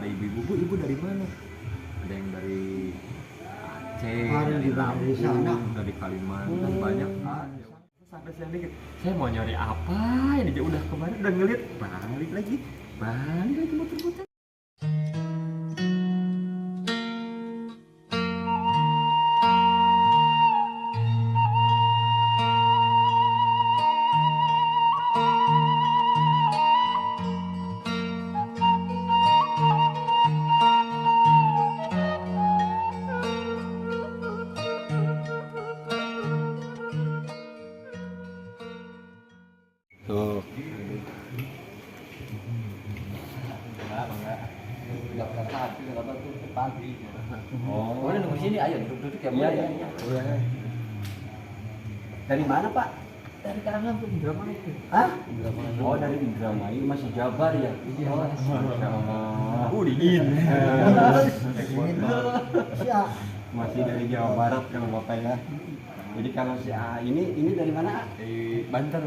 ibu-ibu, Bu, ibu dari mana? Ada yang dari Aceh, Ada dari juga dari sana. Lampung, dari Kalimantan, banyak kan. Sampai siang dikit, saya mau nyari apa ini aja udah kemarin udah ngeliat balik lagi muter-muter. Tuh. Enggak berangkat, apa tuh pagi. Oh. Boleh nunggu sini, ayo duduk-duduk ya, Iya, boleh. iya. Boleh. Dari mana, Pak? Dari kanan tuh Indramayu itu. Hah? Oh, dari Indramayu, masih Jabar ya? Iya, Oh, Mas. Masya Allah. Dingin. Siap. Masih dari Jawa Barat kalau Bapak ya. Jadi kalau si A ini dari mana? A? Di Banten.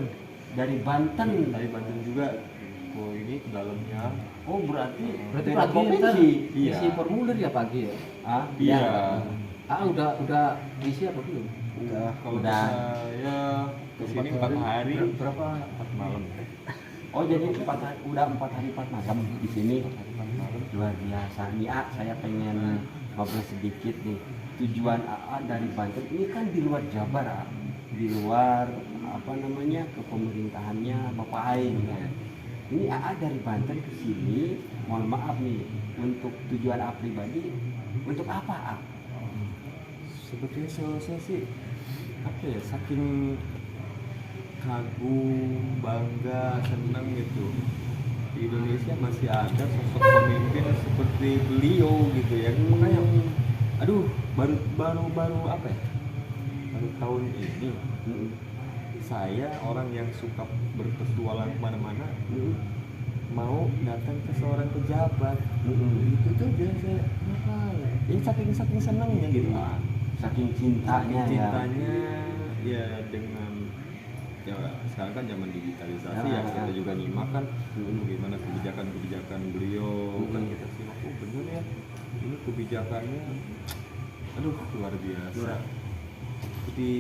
Dari Banten. Dari Banten juga. Oh, ini dalamnya. Oh, berarti Berarti beda pagi provinsi. ntar Iya. isi formulir ya pagi ya? Ah, Iya. Ah udah isi apa belum? Kalau Udah. saya kesini 4 hari, Berapa? 4 malam. Oh, jadi udah 4 hari 4 malam di sini. Luar biasa. Nih, A, saya pengen ngobrol sedikit nih. Tujuan AA dari Banten ini kan di luar Jabar, A. Di luar apa namanya kepemerintahannya Bapak Aing ya. Ini AA dari Banten ke sini, mohon maaf nih, untuk tujuan A pribadi, untuk apa A? Sebetulnya saya sih apa ya, saking kagum, bangga, senang gitu. Di Indonesia masih ada sosok pemimpin seperti beliau gitu ya. Makanya aduh, baru apa ya? Baru tahun ini saya orang yang suka berpetualang kemana-mana mau datang ke seorang pejabat. Itu tuh dia saya ini saking senangnya gitu. Saking cintanya, Cintanya ya dengan ya sekarang kan zaman digitalisasi ya, kita juga nyimak kan bagaimana kebijakan beliau kan kita simak, oh bener ya ini kebijakannya aduh luar biasa. Jadi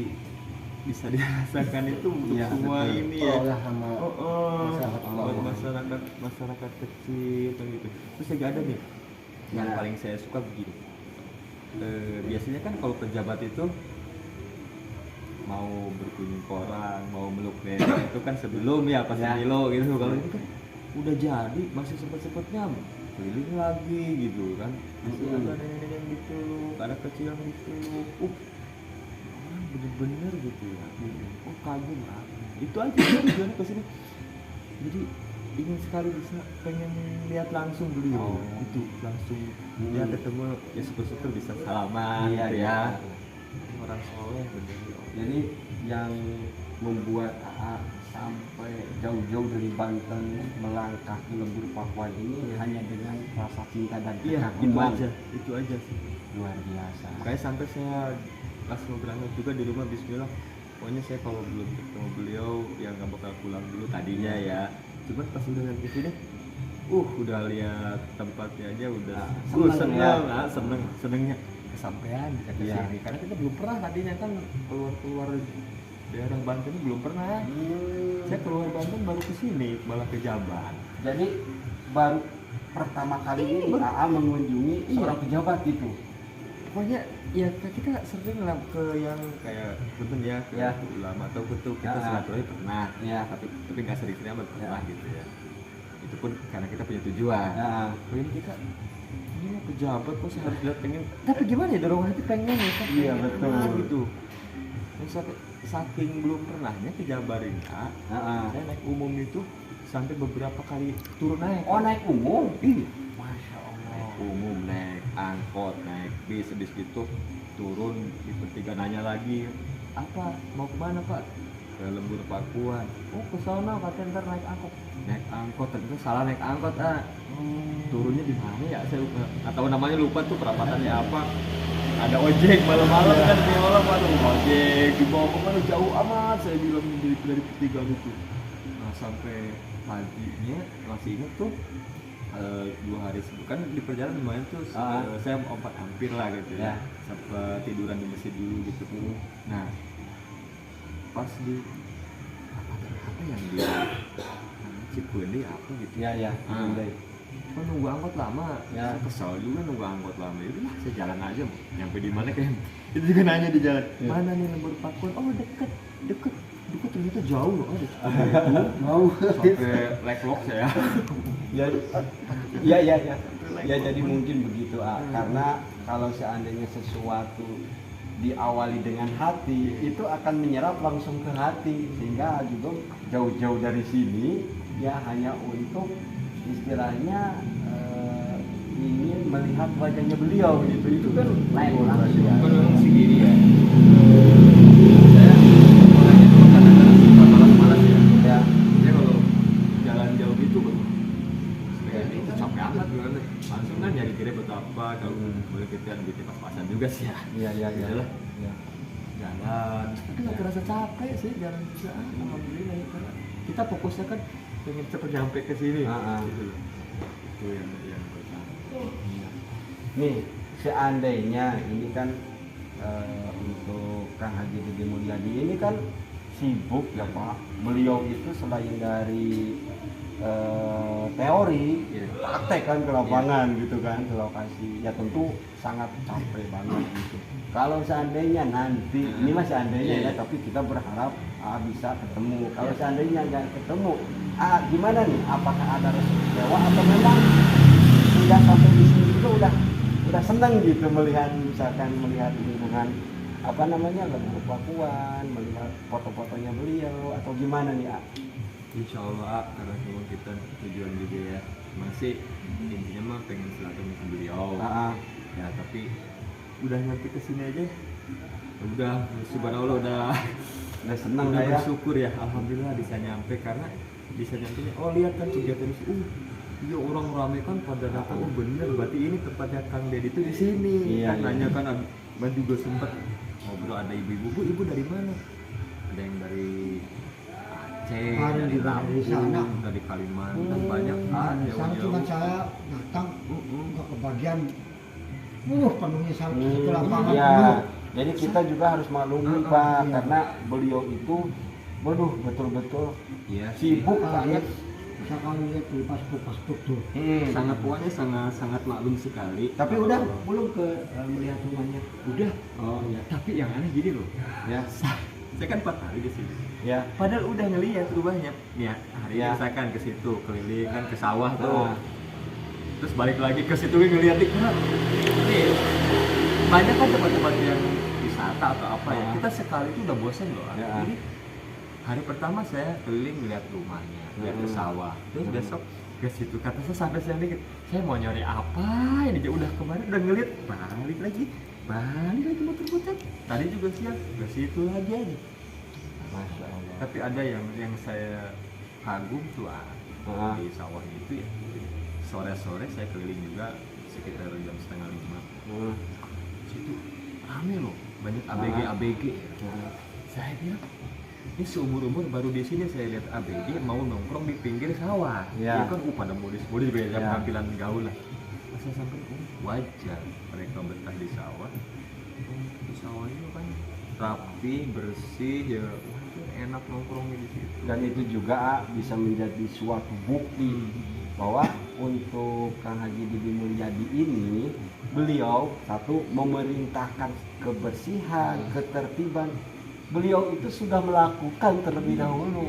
bisa dirasakan itu untuk Ya, semua betul. ini ya. Sama Masyarakat masyarakat masyarakat kecil kan gitu. Terus juga ada nih yang Ya. paling saya suka begini. Biasanya kan kalau pejabat itu mau berkunjung ke orang, mau meluk nenek itu kan sebelum ya pas Ya. pemilu gitu. Kalau ini kan udah jadi masih sempet-sempetnya keliling lagi gitu kan. Masih ada nenek yang dituluk, ada kecil yang dituluk. Orang bener-bener gitu ya. Oh kagum lah. Itu aja tujuannya ke sini. Jadi ingin sekali bisa pengen lihat langsung beliau. Itu langsung ya ketemu ya syukur-syukur bisa salaman Iya, gitu iya. ya. Orang soleh bener. Jadi yang membuat AA sampai jauh-jauh dari Banten melangkah ke lembur Pakuan ini hanya dengan rasa cinta dan Iya, kekaguman. itu aja sih. Luar biasa. Makanya sampai saya pas mau berangkat juga di rumah Bismillah. Pokoknya saya kalau belum ketemu beliau ya nggak bakal pulang dulu tadinya ya. Cuman pas udah ke sini, udah lihat tempatnya aja udah seneng ya. senengnya kesampaian bisa ke Iya. sini. Karena kita belum pernah tadinya kan keluar daerah Banten belum pernah. Saya keluar Banten baru ke sini, malah ke Jabar. Jadi baru pertama kali ini AA mengunjungi seorang pejabat gitu. Pokoknya ya kita sering lah ke yang kayak betul ya ke Ya. ulama atau betul kita Ya. silaturahmi pernah Ya. tapi nggak sering-sering amat pernah Ya. gitu ya. Itu pun karena kita punya tujuan. Nah, Oh, ini kita ini mau pejabat kok saya harus lihat pengen, tapi gimana ya dorongan hati pengen ya kan. Iya, Pengen betul. lah, gitu. Terus saking belum pernahnya ke Jabar ini, saya naik umum itu sampai beberapa kali turun naik. oh naik umum. Iya. Masya Allah. Naik umum, naik angkot, naik bis, habis gitu turun di pertigaan nanya lagi, apa mau kemana Pak? Ke Lembur Pakuan. Oh ke sana katanya ntar naik angkot. Naik angkot ternyata salah naik angkot turunnya di mana ya saya lupa. Nggak tahu namanya, lupa tuh perapatannya apa. Ada ojek malam-malam kan di malam, aduh ojek dibawa kemana jauh amat saya bilang dari pertigaan itu. Nah sampai paginya masih ingat tuh 2 hari sebelum kan di perjalanan lumayan tuh saya obat hampir lah gitu ya, sempat tiduran di masjid dulu gitu. Nah pas di apa yang di Cipundi apa gitu ya. kan nunggu angkot lama ya, kesal juga nunggu angkot lama. Yaudah saya jalan aja, nyampe di mana kan itu juga nanya di jalan mana nih Lembur Pakuan, oh deket ternyata jauh loh, Mau sampai leglok saya. ya jadi mungkin begitu karena kalau seandainya sesuatu diawali dengan hati itu akan menyerap langsung ke hati, sehingga juga jauh-jauh dari sini ya hanya untuk istilahnya ingin melihat wajahnya beliau gitu, itu kan lain langsung ya. Memang segini ya, saya orangnya tuh kadang-kadang suka malas-malas ya. Saya kalau jalan jauh gitu sebenarnya itu capek amat gimana, langsung kan nyari kira buat apa, kalau boleh kita bikin pas-pasan juga sih ya. Iya. Jalan tapi nggak terasa capek sih, jalan bisa alhamdulillah ya, karena kita fokusnya kan pengen cepet nyampe ke sini gitu loh. Itu yang pertama. Nih seandainya ini kan untuk Kang Haji Didi Mulyadi ini kan sibuk ya Pak, beliau itu selain dari teori praktek kan ke lapangan gitu kan, ke lokasi ya tentu sangat capek banget gitu. Kalau seandainya nanti ini masih seandainya ya, tapi kita berharap bisa ketemu. Kalau seandainya nggak ketemu, gimana nih? Apakah ada rasa kecewa atau memang sudah sampai di sini juga udah senang gitu melihat lingkungan apa namanya Lembur Pakuan, melihat foto-fotonya beliau atau gimana nih? Insya Allah karena memang kita tujuan juga ya, masih intinya mah pengen silaturahmi ke beliau. Ya tapi udah nyampe ke sini aja, udah subhanallah udah senang udah ya. Bersyukur ya, alhamdulillah bisa nyampe, karena bisa nyampe. Oh lihat kan kegiatan ini, iya orang rame kan pada datang, oh bener berarti ini tempatnya Kang Dedi itu di sini. Kan nanya kan, Abang juga sempet ngobrol, ada ibu dari mana? Ada yang dari Aceh, dari Lampung, dari Kalimantan, banyak sana cuma saya datang nggak kebagian penuhnya satu lapangan penuh. Jadi kita juga harus maklumi Pak, karena beliau itu betul-betul sibuk banget. Misalkan lihat di paspor tuh sangat puannya sangat maklum sekali. Tapi udah belum ke melihat rumahnya? Udah. Oh ya, tapi yang aneh gini loh ya, saya kan 4 hari di sini ya, padahal udah ngelihat rumahnya nih ya, hari ini misalkan ke situ keliling kan ke sawah tuh, terus balik lagi ke situ ngeliat nih banyak kan tempat-tempat yang wisata atau apa ya, kita sekali itu udah bosan loh. Jadi hari pertama saya keliling lihat rumahnya, lihat ke sawah, terus besok ke situ, kata saya sampai siang dikit, saya mau nyari apa ini, udah kemarin udah ngeliat, balik lagi muter-muter, tadi juga siang ke situ lagi aja. Masya Allah. Tapi ada yang saya kagum tuh di sawah itu ya, sore-sore saya keliling juga sekitar jam 4:30. Situ rame loh, banyak ABG. Saya bilang ini seumur-umur baru di sini saya lihat ABG mau nongkrong di pinggir sawah. Ya kan pada modis beda penampilan gaul lah. Saya sampai wajar mereka betah di sawah. Di sawah itu kan rapi, bersih ya, enak nongkrongnya di situ. Dan itu juga bisa menjadi suatu bukti bahwa untuk Kang Haji Didi Mulyadi ini, beliau satu memerintahkan kebersihan, ketertiban. Beliau itu sudah melakukan terlebih dahulu.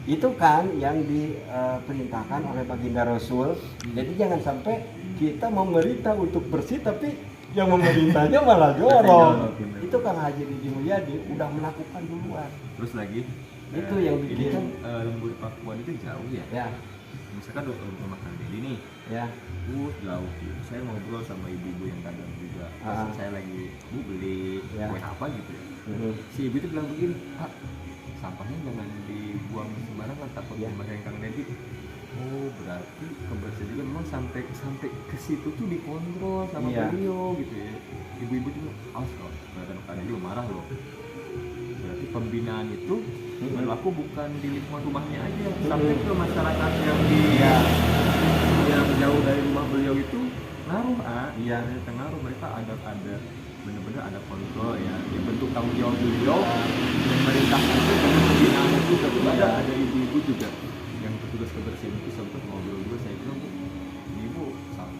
Itu kan yang diperintahkan oleh baginda Rasul. Jadi jangan sampai kita memerintah untuk bersih tapi yang memerintahnya malah jorok. Itu Kang Haji Didi Mulyadi udah melakukan duluan. Terus lagi itu yang bikin ini kan Lembur Pakuan itu jauh ya. Misalkan rumah Kang Dedi nih, jauh. Saya ngobrol sama ibu-ibu yang dagang juga. Saya lagi beli kue apa gitu ya. Si ibu itu bilang begini, Pak, sampahnya jangan dibuang sembarangan, takut dimarahin Kang Dedi. Oh berarti kebersihan juga memang sampai ke situ tuh dikontrol sama beliau gitu ya. Ibu-ibu juga, awas kalau Kang Dedi marah loh. Berarti pembinaan itu berlaku bukan di lingkungan rumahnya aja, sampai ke masyarakat yang di Iya. yang jauh dari rumah beliau itu ngaruh. Iya. Ternyata ngaruh, mereka ada benar-benar ada kontrol ya, yang bentuk tanggung jawab beliau pemerintah itu dengan pembinaan juga. Ada ibu-ibu juga yang petugas kebersihan itu sempat ngobrol juga, saya bilang, ini ibu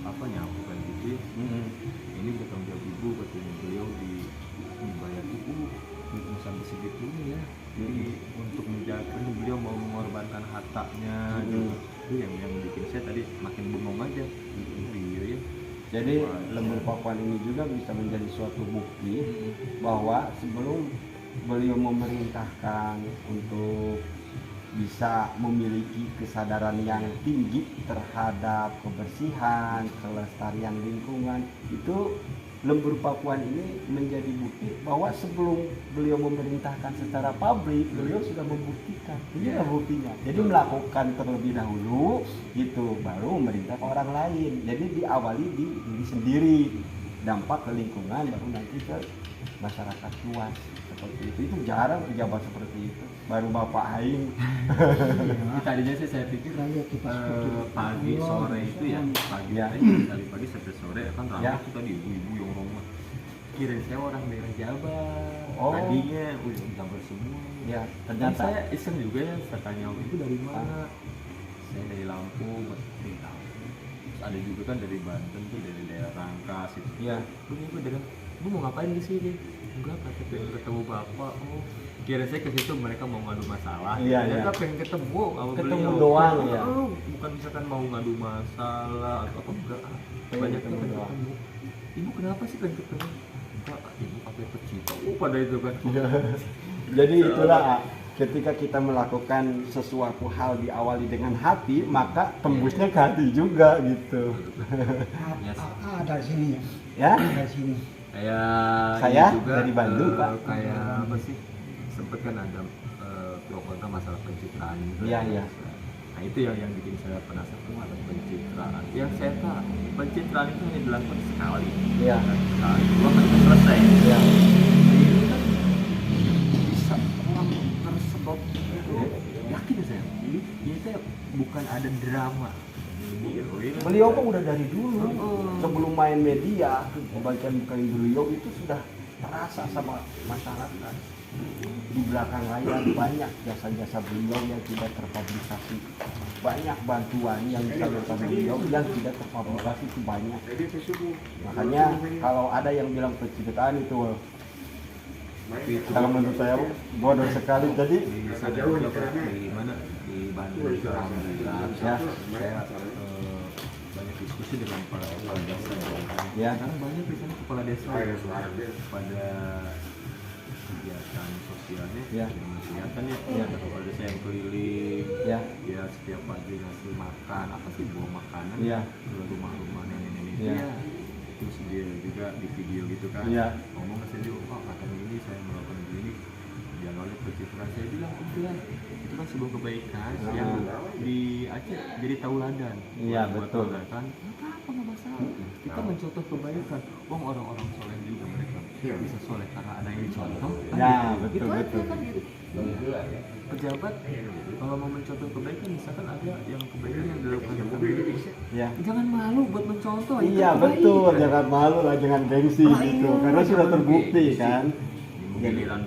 apa nyapu kan gitu, ini bukan tanggung jawab ibu, katanya beliau dibayar ibu sampai segitunya ya, jadi untuk menjaga ini beliau mau mengorbankan hartanya gitu. Itu yang bikin saya tadi makin bengong aja. Iya ya. Jadi lembur Pakuan ini juga bisa menjadi suatu bukti bahwa sebelum beliau memerintahkan untuk bisa memiliki kesadaran yang tinggi terhadap kebersihan, kelestarian lingkungan, itu lembur Pakuan ini menjadi bukti bahwa sebelum beliau memerintahkan secara publik, beliau sudah membuktikan. Inilah buktinya. Jadi melakukan terlebih dahulu, gitu, baru memerintah ke orang lain. Jadi diawali di diri sendiri, dampak ke lingkungan, baru nanti ke masyarakat luas. Seperti itu jarang pejabat seperti itu. Baru Bapak Aing. Tadinya sih saya pikir pagi sore itu ya, pagi Ya. dari pagi sampai sore kan ramai Ya. tuh tadi ibu-ibu yang rumah. Kirain saya orang daerah Jabar. Oh. Tadinya udah Jabar semua. Ya, Dan ternyata saya iseng juga ya, saya tanya itu dari mana? Saya dari Lampung, dari Lampung. Terus ada juga kan dari Banten tuh, dari daerah Rangkas itu. ya, Gue dari, lu mau ngapain di sini? Enggak, kata pengen ketemu bapak. Oh, kira saya ke situ mereka mau ngadu masalah. Iya, Ternyata iya. pengen ketemu sama Ketemu beliau. doang, ya. Oh, bukan misalkan mau ngadu masalah atau apa, enggak. Pengen Banyak ketemu pengen doang. ketemu. Ibu kenapa sih pengen ketemu? Enggak, ibu apa pecinta. Oh, pada itu kan. Jadi itulah ketika kita melakukan sesuatu hal diawali dengan hati, maka tembusnya ke hati juga gitu. Yes. Dari sini Ya, ya. Dari sini. Kayak Saya ini juga, dari Bandung, Pak. Kayak apa sih? Sempet kan ada pro kontra masalah pencitraan juga. Iya, iya. Nah itu yang bikin saya penasaran, ada pencitraan. Yang saya tahu pencitraan itu hanya dilakukan sekali. Iya. Sekali, dua kan selesai. ya, Ini kan bisa orang tersedot. Yakin saya. Ini teh bukan ada drama. beliau kan udah dari dulu sebelum main media, kebaikan-kebaikan beliau itu sudah terasa sama masyarakat. Di belakang layar banyak jasa-jasa beliau yang tidak terpublikasi, banyak bantuan yang disalurkan beliau yang tidak terpublikasi itu banyak. Makanya kalau ada yang bilang pencitraan itu, kalau menurut saya bodoh sekali. Jadi Di sana juga Pak, di mana di Bandung itu alhamdulillah Ya. saya banyak diskusi dengan para kepala desa Ya. karena banyak di sana kepala desa pada kegiatan sosialnya Ya. kegiatannya Ya. ada kepala desa yang keliling ya, ya setiap pagi ngasih makan apa sih buah makanan Ya. ke rumah-rumah nenek-nenek Ya. dia. Terus dia juga di video gitu kan Ya. ngomong ke saya juga, Pak kata begini saya melakukan begini jangan oleh pencitraan. Saya bilang udah itu kan sebuah kebaikan yang di Aceh jadi tauladan. Iya, Buat betul. tauladan apa nggak masalah, kita mencontoh kebaikan. Wong orang-orang soleh juga mereka bisa soleh karena ada yang dicontoh kan Ya, gitu. betul, Gitu aja betul. kan gitu. Pejabat kalau mau mencontoh kebaikan misalkan ada yang kebaikan yang dilakukan ya. jangan malu buat mencontoh. itu Iya baik. betul, jangan malu lah, jangan gengsi Ah, gitu, iya, karena sudah jangan terbukti gengsi. kan. Giliran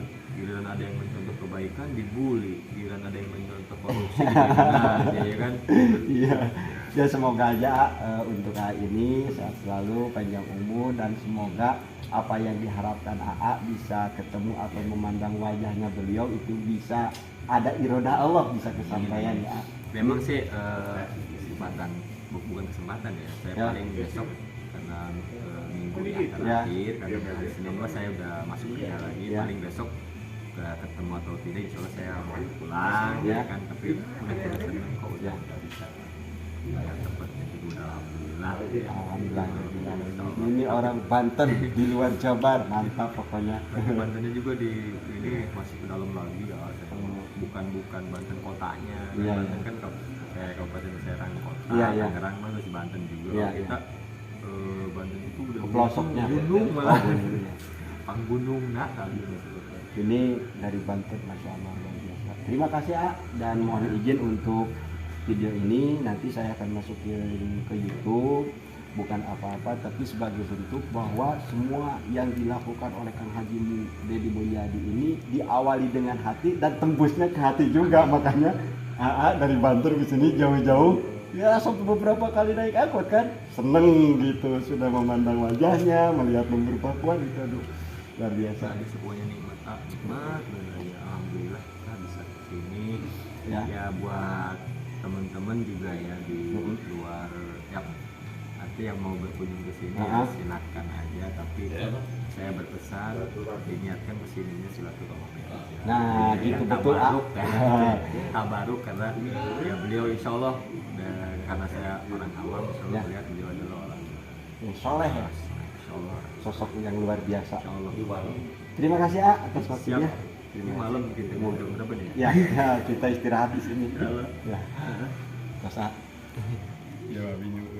ada yang mencontoh kebaikan dibully, giliran ada yang mencontoh korupsi aja ya kan. Iya, ya semoga aja untuk hari ini sehat selalu, panjang umur, dan semoga apa yang diharapkan AA bisa ketemu atau memandang wajahnya beliau itu bisa ada iroda Allah, bisa kesampaian ya. Memang sih kesempatan, bukan kesempatan ya. Saya Ya. paling besok karena minggu yang Ya. terakhir karena hari Senin saya udah masuk kerja lagi. Ya. Paling besok ketemu atau tidak, insya Allah saya mau pulang Ya. ya kan. Tapi udah seneng kok udah Ya. bisa bayar tempatnya itu udah alhamdulillah. Ya. Alhamdulillah. Ini orang Banten di luar Jabar, mantap pokoknya. Bantennya juga di ini masih ke dalam lagi ya. Bukan Banten kotanya. Iya, Banten iya. kan kayak Kabupaten Serang kota, Iya, iya. Tangerang mah masih Banten juga. Iya, Kita Banten itu udah Ke pelosoknya. gunung Oh, malah. gunung, ya. Pang gunung nak kali ini. Ini dari Banten, masya Allah luar biasa. Terima kasih A, dan mohon izin untuk video ini nanti saya akan masukin ke YouTube, bukan apa-apa tapi sebagai bentuk bahwa semua yang dilakukan oleh Kang Haji Deddy Mulyadi ini diawali dengan hati dan tembusnya ke hati juga. Makanya AA dari Bantul ke sini jauh-jauh ya sampai beberapa kali naik angkot kan, seneng gitu sudah memandang wajahnya, melihat lumpur Papua itu, aduh luar biasa. Tadi semuanya nikmat, nikmat bener ya, alhamdulillah kita bisa kesini ya buat teman-teman juga ya di luar ya, nanti yang mau berkunjung ke sini ya, silakan aja, tapi saya berpesan diniatkan kesininya silaturahmi aja. Nah gitu betul tabaruk tabaruk karena ya beliau insya Allah, dan karena saya orang awam insya Allah melihat beliau adalah orang soleh ya, insya Allah sosok yang luar biasa. insya Allah. Terima kasih A atas waktunya. Ini malam kita mau jam berapa nih? Ya, kita istirahat di sini. Ya. Terus A. Ya, bingung.